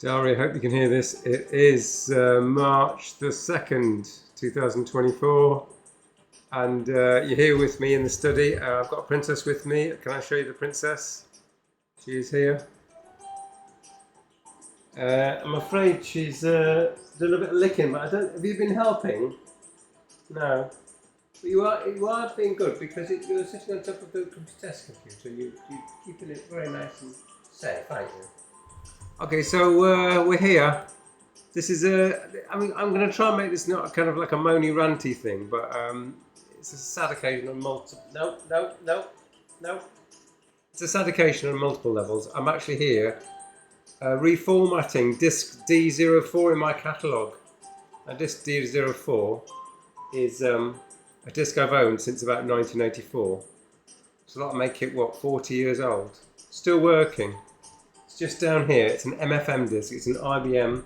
Dari, I hope you can hear this. It is March the 2nd, 2024, and you're here with me in the study. I've got a princess with me. Can I show you the princess? She is here. I'm afraid she's done a bit of licking, but I don't. Have you been helping? No. But you are being good because you're sitting on top of the test computer. You're keeping it very nice and safe, aren't you? Okay, so we're here. This is I'm going to try and make this not kind of like a moany ranty thing, but it's a sad occasion on multiple. No. It's a sad occasion on multiple levels. I'm actually here reformatting disk D04 in my catalogue. Now, disk D04 is a disk I've owned since about 1984. So that'll make it, what, 40 years old. Still working. It's just down here. It's an MFM disk. It's an IBM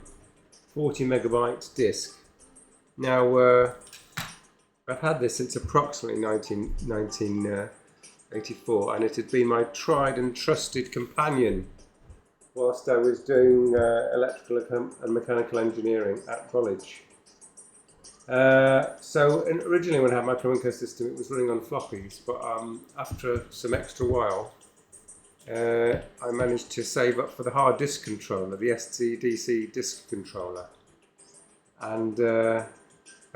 40 megabyte disk. Now, I've had this since approximately 1984, and it had been my tried and trusted companion whilst I was doing electrical and mechanical engineering at college. So originally when I had my Cromemco system, it was running on floppies, but after some extra while, I managed to save up for the hard disk controller, the STDC disk controller, and I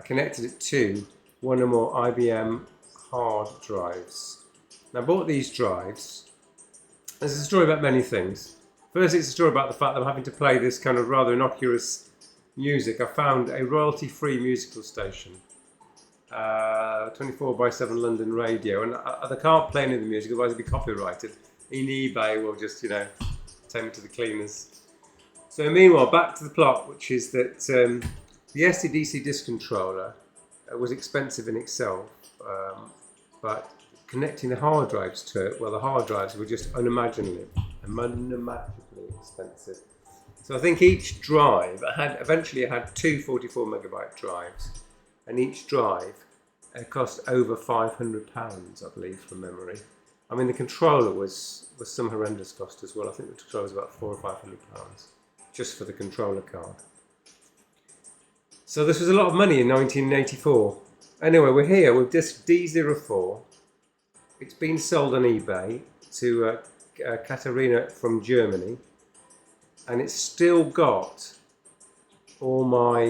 connected it to one or more IBM hard drives. Now, I bought these drives. There's a story about many things. First, it's a story about the fact that I'm having to play this kind of rather innocuous music. I found a royalty-free musical station, 24/7 London radio, and I can't play any of the music, otherwise it'd be copyrighted. In eBay will just, take me to the cleaners. So meanwhile, back to the plot, which is that the STDC disk controller was expensive in itself, but connecting the hard drives to it, well, the hard drives were just unimaginably expensive. So I think each drive, eventually I had two 44 megabyte drives, and each drive cost over £500, I believe, from memory. I mean, the controller was some horrendous cost as well. I think the controller was about £400 or £500 just for the controller card. So this was a lot of money in 1984. Anyway, we're here with disk D04. It's been sold on eBay to Katarina from Germany, and it's still got all my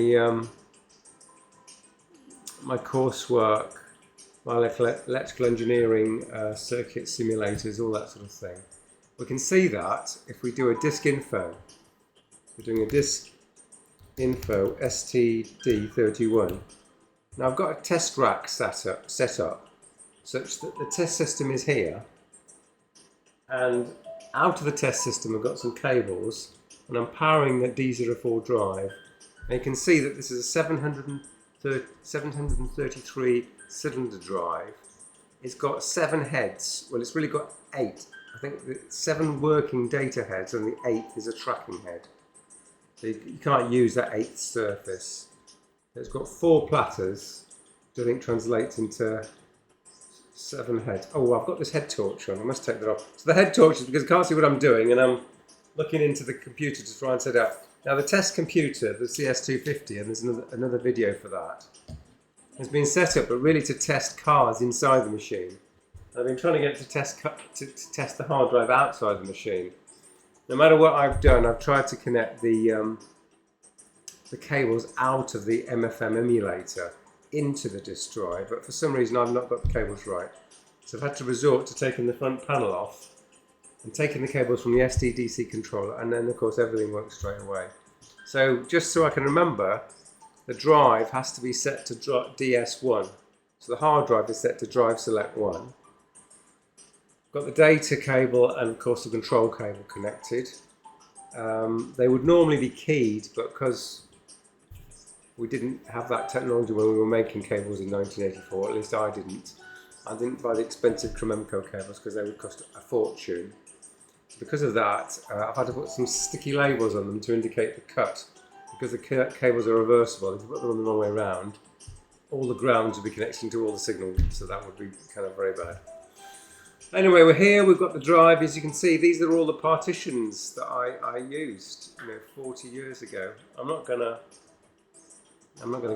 my coursework, my electrical engineering circuit simulators, all that sort of thing. We can see that if we do a disk info. We're doing a disk info STD31. Now I've got a test rack set up such that the test system is here, and out of the test system I've got some cables, and I'm powering the D04 drive, and you can see that this is a 733 cylinder drive. It's got 7 heads. Well, it's really got 8. I think 7 working data heads, and the 8th is a tracking head. So you can't use that 8th surface. It's got 4 platters, which I think translates into 7 heads. Oh, I've got this head torch on. I must take that off. So the head torch is because I can't see what I'm doing, and I'm looking into the computer to try and set it up. Now the test computer, the CS250, and there's another video for that, has been set up, but really to test cards inside the machine. I've been trying to get it to test the hard drive outside the machine. No matter what I've done, I've tried to connect the cables out of the MFM emulator into the disk drive, but for some reason I've not got the cables right. So I've had to resort to taking the front panel off and taking the cables from the STDC controller, and then of course everything works straight away. So just so I can remember, the drive has to be set to DS1. So the hard drive is set to drive select 1. Got the data cable and of course the control cable connected. They would normally be keyed, but because we didn't have that technology when we were making cables in 1984, at least I didn't buy the expensive Cromemco cables because they would cost a fortune. Because of that, I've had to put some sticky labels on them to indicate the cut. Because the cables are reversible, if you put them on the wrong way around, all the grounds would be connecting to all the signals, so that would be kind of very bad. Anyway, we're here. We've got the drive. As you can see, these are all the partitions that I used, 40 years ago. I'm not gonna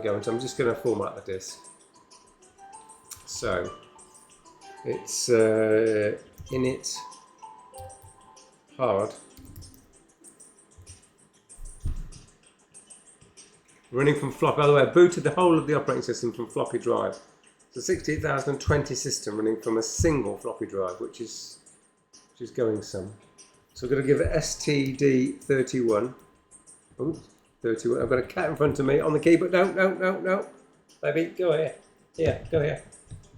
go into. I'm just gonna format the disk. So it's init hard. Running from floppy. By the way, I booted the whole of the operating system from floppy drive. It's a 68,020 system running from a single floppy drive, which is going some. So I'm going to give it STD31. Ooh, 31. I've got a cat in front of me on the keyboard. No. Baby, go here. Yeah, go here.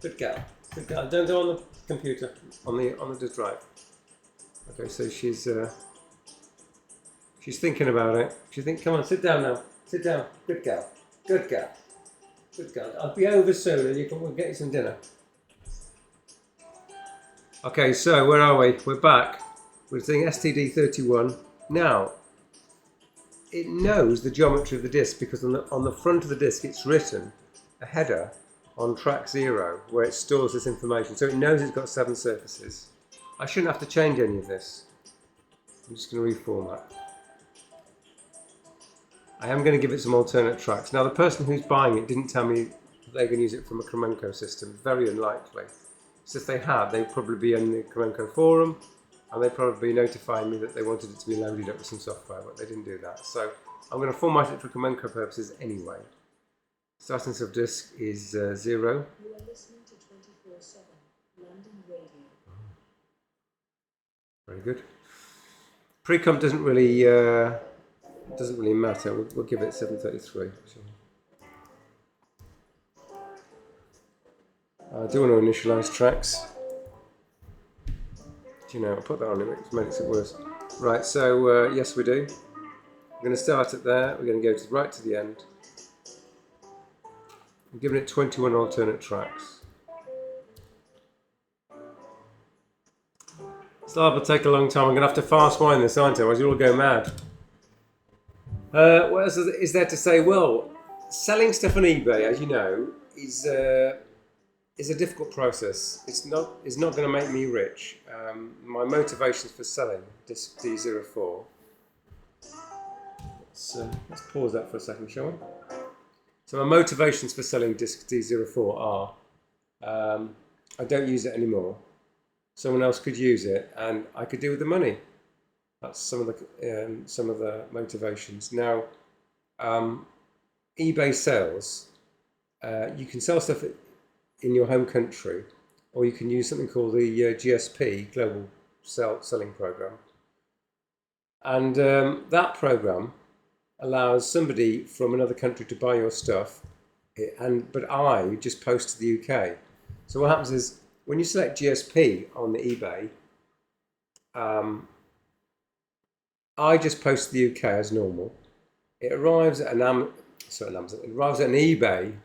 Good girl. Good girl. Don't go on the computer. On the disk drive. Okay, so she's thinking about it. She's thinking, come on, sit down now. Sit down. Good girl. Good girl. Good girl. I'll be over soon and we'll get you some dinner. Okay, so where are we? We're back. We're doing STD31. Now, it knows the geometry of the disk because on the front of the disk it's written a header on track 0 where it stores this information. So it knows it's got 7 surfaces. I shouldn't have to change any of this. I'm just going to reformat. I am going to give it some alternate tracks. Now the person who's buying it didn't tell me that they're going to use it from a Cromemco system. Very unlikely. So if they had, they'd probably be on the Cromemco forum and they'd probably be notifying me that they wanted it to be loaded up with some software, but they didn't do that. So I'm going to format it for Cromemco purposes anyway. Starting of disk is 0. You are listening to 24/7 London Radio. Very good. Pre-comp doesn't really matter. We'll give it 733. I do want to initialize tracks. Do you know, I'll put that on, it makes it worse. Right, so yes we do. We're going to start it there. We're going to go right to the end. I'm giving it 21 alternate tracks. This lab will take a long time. I'm going to have to fast wind this, aren't I? Otherwise you'll all go mad. What else is there to say? Well, selling stuff on eBay, as you know, is a difficult process. It's not going to make me rich. My motivations for selling Disk D04. Let's pause that for a second, shall we? So my motivations for selling Disk D04 are I don't use it anymore. Someone else could use it, and I could do with the money. That's some of the motivations. Now, eBay sales. You can sell stuff in your home country, or you can use something called the GSP, Global Selling Program. And that program allows somebody from another country to buy your stuff, but I just post to the UK. So what happens is, when you select GSP on the eBay, I just post to the UK as normal. It arrives at an eBay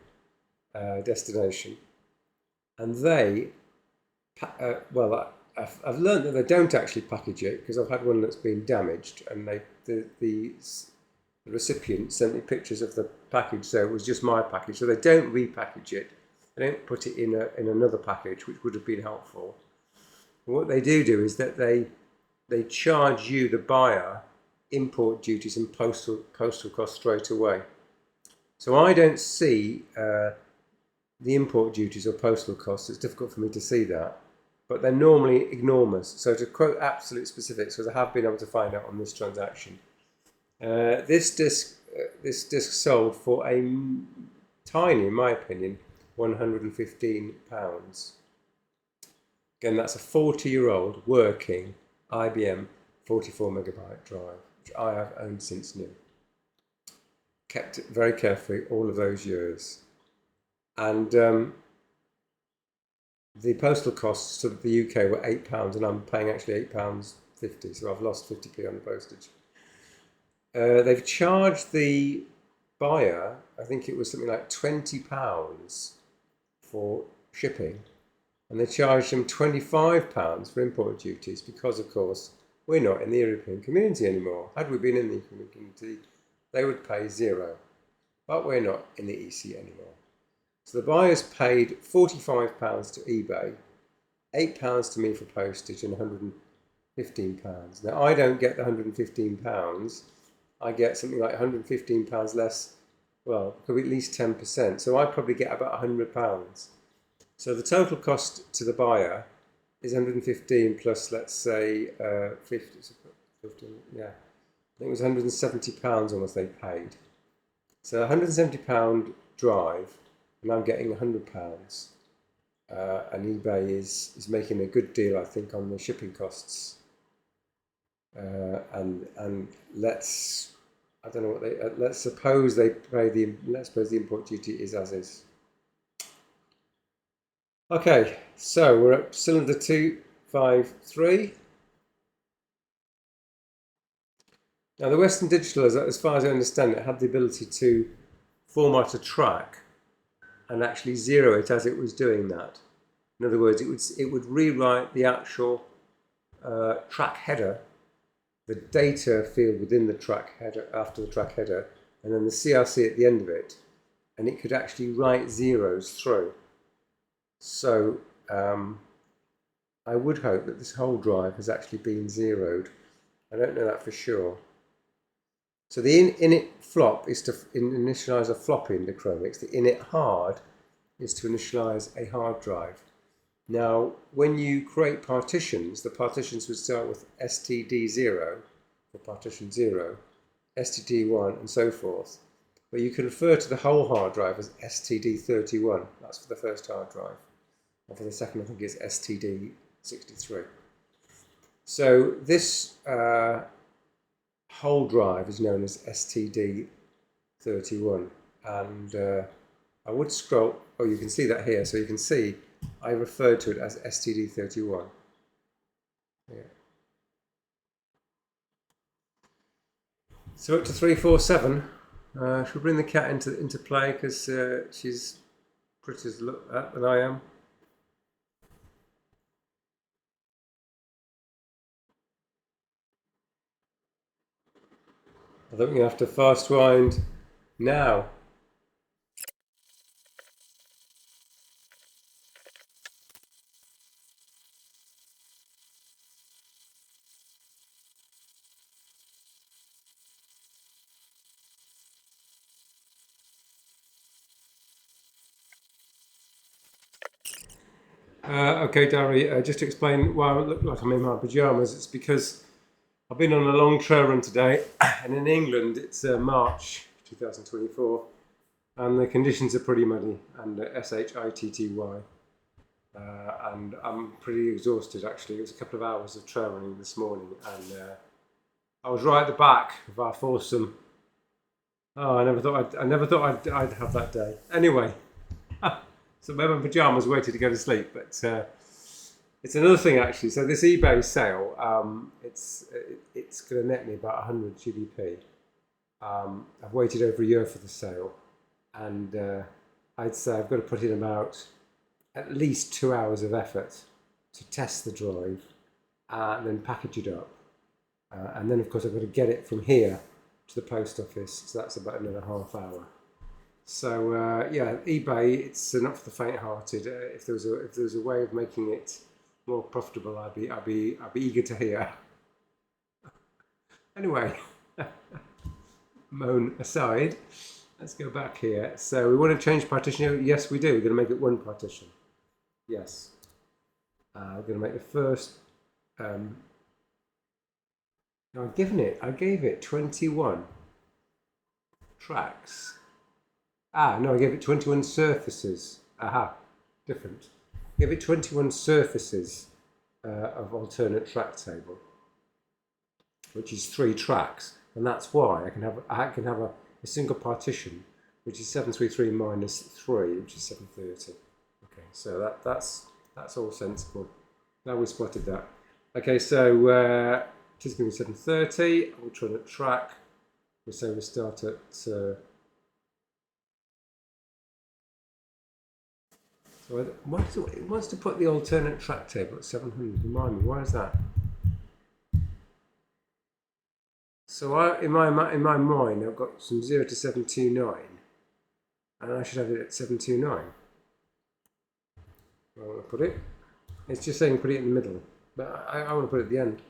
destination, and they, I've learned that they don't actually package it, because I've had one that's been damaged, and the recipient sent me pictures of the package, so it was just my package. So they don't repackage it. They don't put it in another package, which would have been helpful. And what they do is that they charge you, the buyer, import duties and postal costs straight away. So I don't see the import duties or postal costs. It's difficult for me to see that, but they're normally enormous. So to quote absolute specifics, because I have been able to find out on this transaction, this disc sold for a tiny, in my opinion, £115. Again, that's a 40-year-old working IBM 44 megabyte drive, which I have owned since new. Kept it very carefully all of those years. And the postal costs to the UK were £8, and I'm paying actually £8.50, so I've lost 50p on the postage. They've charged the buyer, I think it was something like £20 for shipping, and they charged them £25 for import duties, because of course we're not in the European Community anymore. Had we been in the European Community, they would pay £0, but we're not in the EC anymore. So the buyers paid £45 to eBay, £8 to me for postage and £115. Now I don't get the £115. I get something like £115 less. Well, could be at least 10%. So I probably get about £100. So the total cost to the buyer is 115 plus, let's say, 50. 15, yeah, I think it was £170 almost they paid. So £170 drive, and I'm getting £100. And eBay is making a good deal, I think, on the shipping costs. And let's, I don't know what they, let's suppose they pay let's suppose the import duty is as is. Okay, so we're at cylinder 253. Now the Western Digital, as far as I understand it, had the ability to format a track and actually zero it as it was doing that. In other words, it would rewrite the actual track header, the data field within the track header, after the track header, and then the CRC at the end of it, and it could actually write zeros through. So I would hope that this whole drive has actually been zeroed. I don't know that for sure. So the init flop is to initialize a flop into Cromemco. The init hard is to initialize a hard drive. Now, when you create partitions, the partitions would start with std0 for partition 0, std1, and so forth. But you can refer to the whole hard drive as std31. That's for the first hard drive. And for the second, I think it's std63. So this whole drive is known as std31. And I would scroll, oh, you can see that here. So you can see I referred to it as std31. Yeah. So up to 347. Should we bring the cat into play because she's prettier to look at than I am. I think we're going to have to fast wind now. Okay, Dari, just to explain why I look like I'm in my pyjamas, it's because I've been on a long trail run today, and in England it's March 2024, and the conditions are pretty muddy, and shitty, and I'm pretty exhausted actually. It was a couple of hours of trail running this morning, and I was right at the back of our foursome. Oh, I never thought I'd have that day. Anyway. So my pyjamas waited to go to sleep, but it's another thing actually. So this eBay sale, it's going to net me about 100 GBP. I've waited over a year for the sale, and I'd say I've got to put in about at least 2 hours of effort to test the drive and then package it up, and then of course I've got to get it from here to the post office. So that's about another half hour. So yeah, eBay, it's not for the faint-hearted. If there was a way of making it more profitable, I'd be eager to hear. Anyway, moan aside, let's go back here. So we want to change partition. Yes, we do. We're going to make it one partition. Yes, we're going to make the first. No, I gave it 21 tracks. No, I gave it 21 surfaces. Aha, different. I gave it 21 surfaces of alternate track table, which is 3 tracks, and that's why I can have a single partition, which is 733 minus 3, which is 730. Okay, so that's all sensible. Now we spotted that. Okay, so it is going to be 730. Alternate track. We say we start at. So it wants to put the alternate track table at 700. Remind me, why is that? So in my mind, I've got from 0 to 729, and I should have it at 729. Where I want to put it. It's just saying put it in the middle, but I want to put it at the end.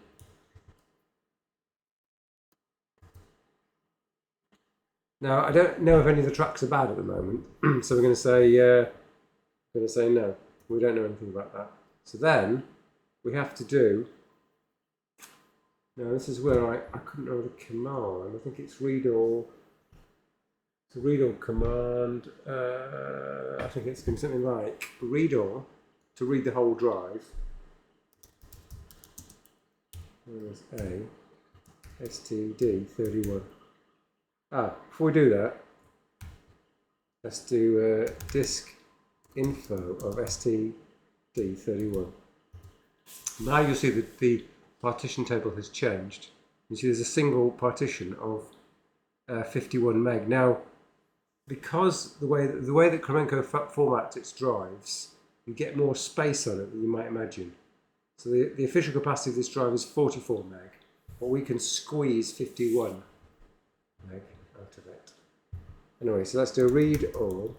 Now I don't know if any of the tracks are bad at the moment, so we're going to say no. We don't know anything about that. So then we have to do. Now this is where I couldn't know the command. I think it's read all. It's a read all command. I think it's going to be something like read all to read the whole drive. There's A STD31. Before we do that, let's do disk info of STD31. Now you'll see that the partition table has changed. You see there's a single partition of 51 meg. Now, because the way that Cromemco formats its drives, you get more space on it than you might imagine. So the official capacity of this drive is 44 meg, but we can squeeze 51 meg out of it. Anyway, so let's do read all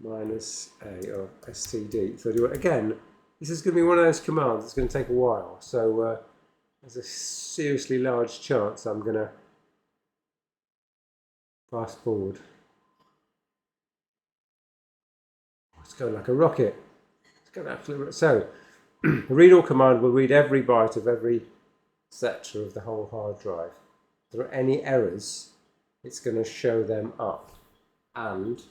minus A of STD31. Again, this is going to be one of those commands that's going to take a while, so there's a seriously large chance I'm going to fast forward. It's going like a rocket. It's going absolutely. So, the read all command will read every byte of every sector of the whole hard drive. If there are any errors, it's going to show them up. And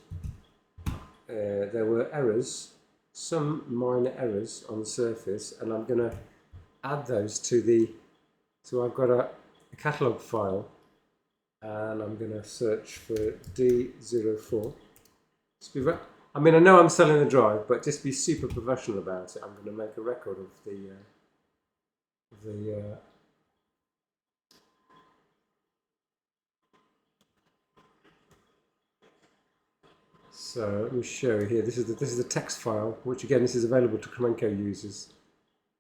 there were errors, some minor errors on the surface, and I'm going to add those to the. So I've got a catalog file, and I'm going to search for D04. I mean, I know I'm selling the drive, but just be super professional about it. I'm going to make a record of the So let me show you here. This is the text file, which again this is available to Cromemco users,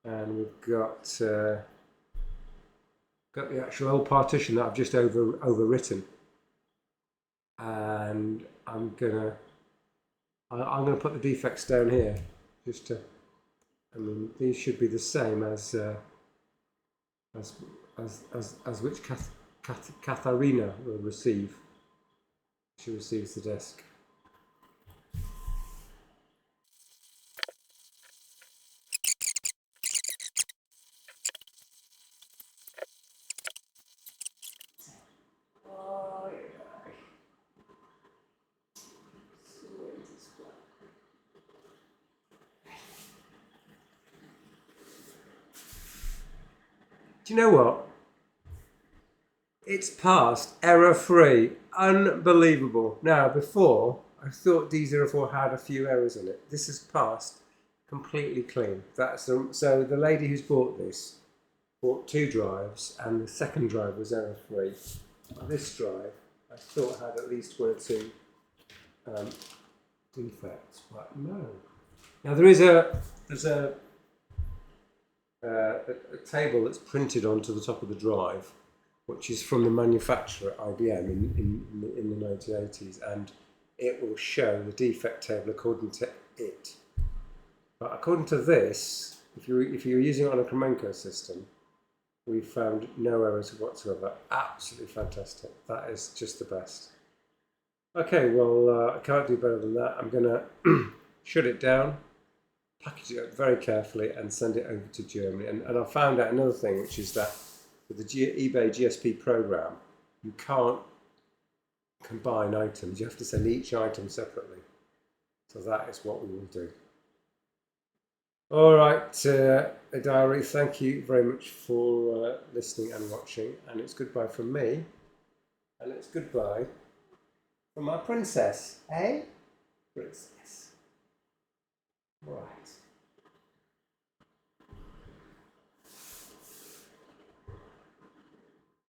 and we've got the actual old partition that I've just overwritten, and I'm gonna put the defects down here just to. I mean, these should be the same as which Katharina will receive. She receives the disk. Do you know what? It's passed error-free. Unbelievable. Now, before, I thought D04 had a few errors in it. This has passed completely clean. So the lady who's bought this bought 2 drives, and the second drive was error-free. This drive, I thought had at least 1 or 2 defects, but no. Now there's a table that's printed onto the top of the drive, which is from the manufacturer IBM in the 1980s, and it will show the defect table according to it. But according to this, if you're using it on a Cromemco system, we found no errors whatsoever. Absolutely fantastic. That is just the best. Okay, well, I can't do better than that. I'm going to shut it down, package it up very carefully, and send it over to Germany. And I found out another thing, which is that with the eBay GSP program, you can't combine items. You have to send each item separately. So that is what we will do. All right, diary, thank you very much for listening and watching. And it's goodbye from me. And it's goodbye from my princess. Eh? Princess. Right.